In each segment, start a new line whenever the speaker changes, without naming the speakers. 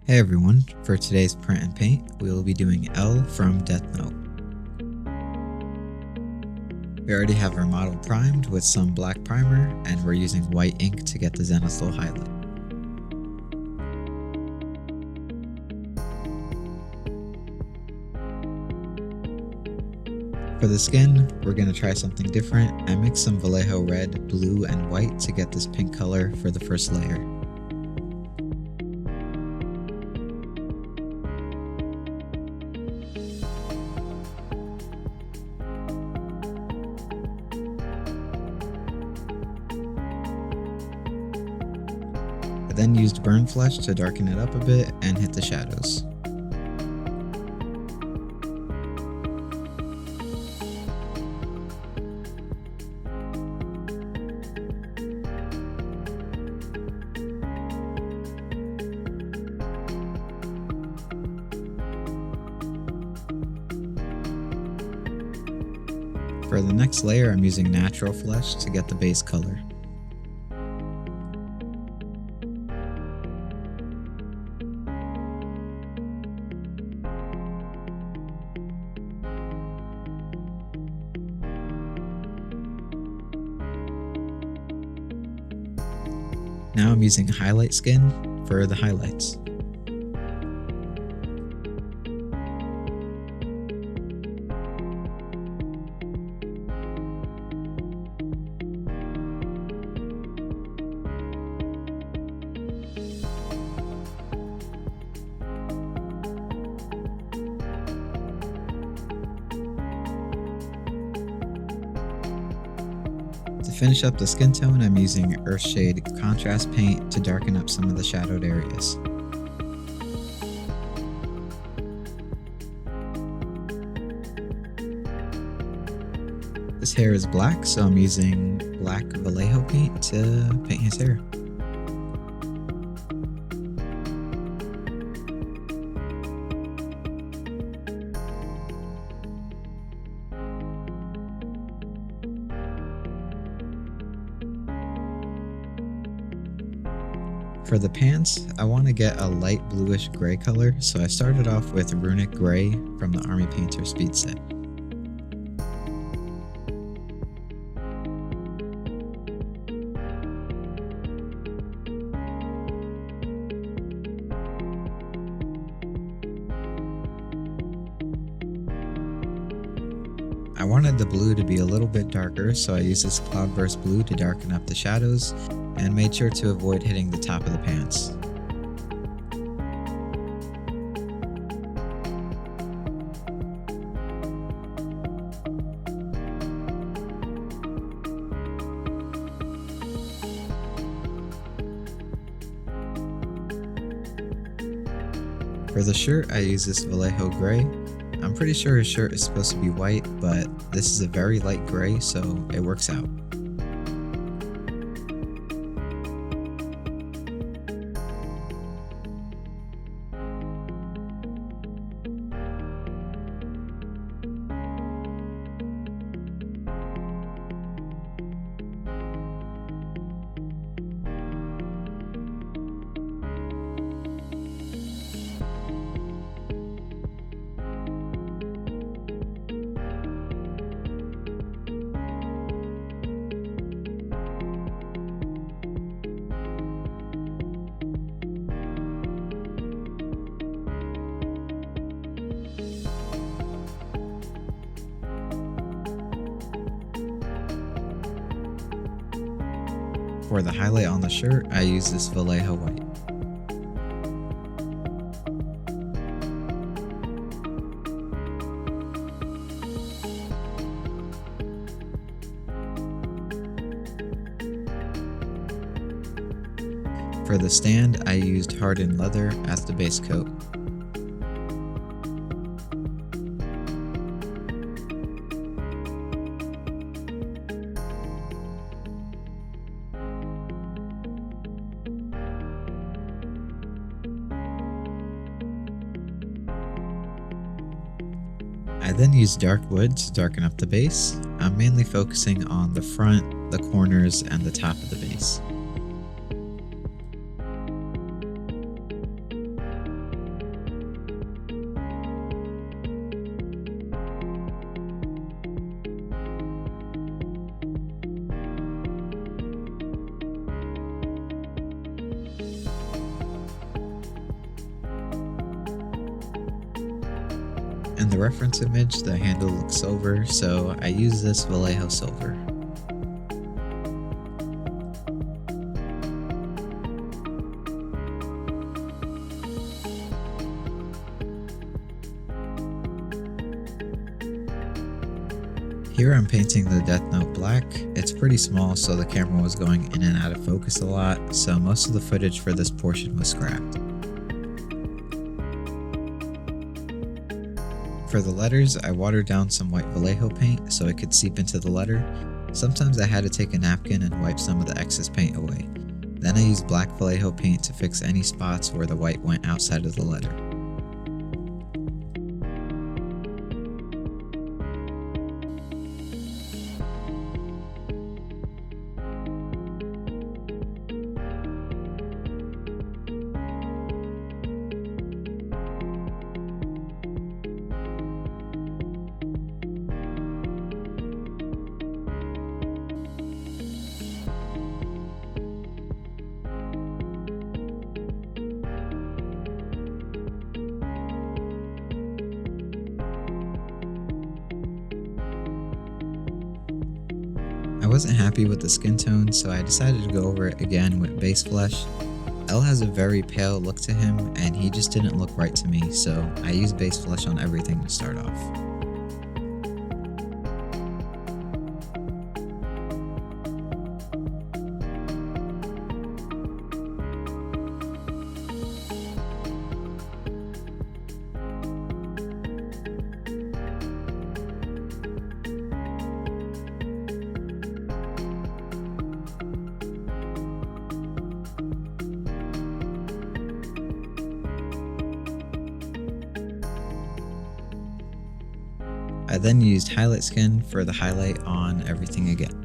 Hey everyone, for today's print and paint, we will be doing L from Death Note. We already have our model primed with some black primer, and we're using white ink to get the zenithal highlight. For the skin, we're going to try something different and mix some Vallejo red, blue, and white to get this pink color for the first layer. I then used burn flesh to darken it up a bit and hit the shadows. For the next layer, I'm using natural flesh to get the base color. Now I'm using highlight skin for the highlights. To finish up the skin tone, I'm using Earthshade Contrast Paint to darken up some of the shadowed areas. His hair is black, so I'm using black Vallejo paint to paint his hair. For the pants, I want to get a light bluish gray color, so I started off with Runic Gray from the Army Painter Speed Set. I wanted the blue to be a little bit darker, so I used this Cloudburst Blue to darken up the shadows, and made sure to avoid hitting the top of the pants. For the shirt, I use this Vallejo Gray. I'm pretty sure his shirt is supposed to be white, but this is a very light gray, so it works out. For the highlight on the shirt, I use this Vallejo white. For the stand, I used hardened leather as the base coat. I then used dark wood to darken up the base. I'm mainly focusing on the front, the corners, and the top of the base. In the reference image, the handle looks silver, so I use this Vallejo silver. Here I'm painting the Death Note black. It's pretty small, so the camera was going in and out of focus a lot, so most of the footage for this portion was scrapped. For the letters, I watered down some white Vallejo paint so it could seep into the letter. Sometimes I had to take a napkin and wipe some of the excess paint away. Then I used black Vallejo paint to fix any spots where the white went outside of the letter. I wasn't happy with the skin tone, so I decided to go over it again with base flesh. L has a very pale look to him, and he just didn't look right to me, so I used base flesh on everything to start off. I then used highlight skin for the highlight on everything again.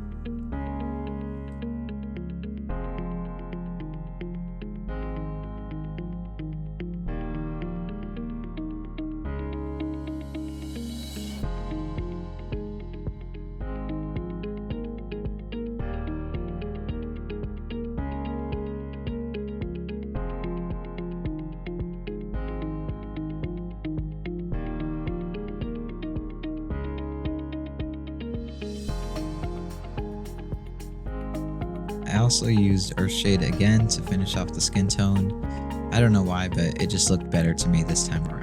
I also used Earthshade again to finish off the skin tone. I don't know why, but it just looked better to me this time around.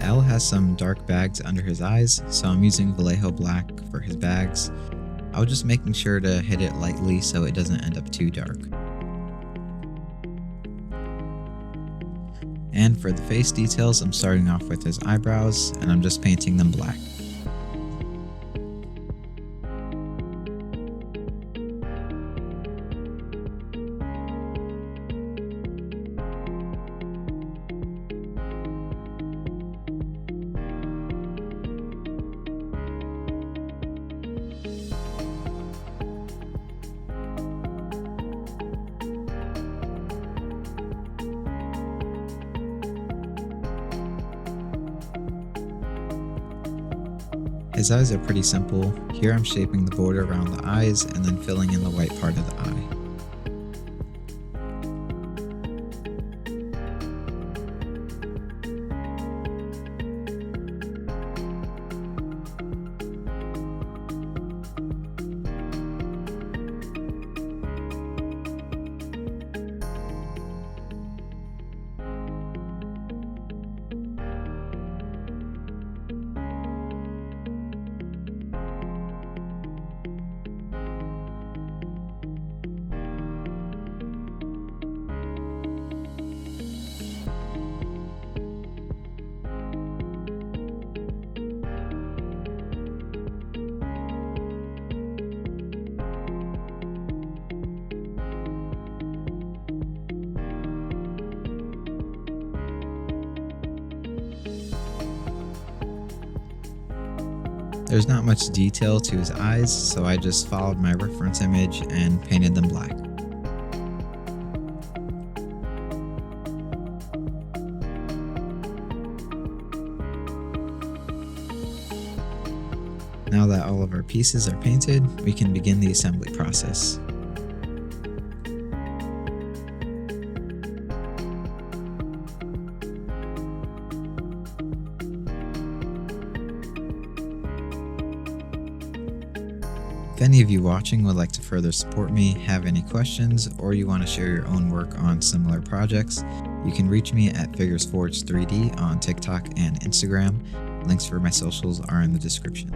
Al has some dark bags under his eyes, so I'm using Vallejo black for his bags. I was just making sure to hit it lightly so it doesn't end up too dark. And for the face details, I'm starting off with his eyebrows, and I'm just painting them black. His eyes are pretty simple. Here I'm shaping the border around the eyes and then filling in the white part of the eye. There's not much detail to his eyes, so I just followed my reference image and painted them black. Now that all of our pieces are painted, we can begin the assembly process. If any of you watching would like to further support me, have any questions, or you want to share your own work on similar projects, you can reach me at FiguresForged3D on TikTok and Instagram. Links for my socials are in the description.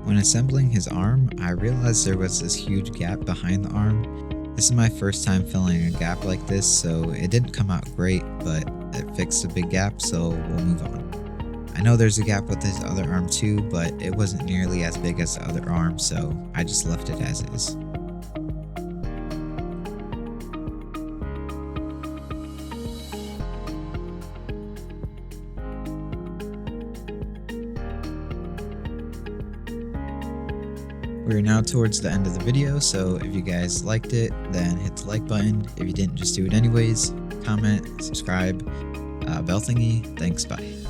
When assembling his arm, I realized there was this huge gap behind the arm. This is my first time filling a gap like this, so it didn't come out great, but it fixed a big gap, so we'll move on. I know there's a gap with his other arm too, but it wasn't nearly as big as the other arm, so I just left it as is. We're now towards the end of the video, so if you guys liked it, then hit the like button. If you didn't, just do it anyways. Comment, subscribe, bell thingy. Thanks, bye.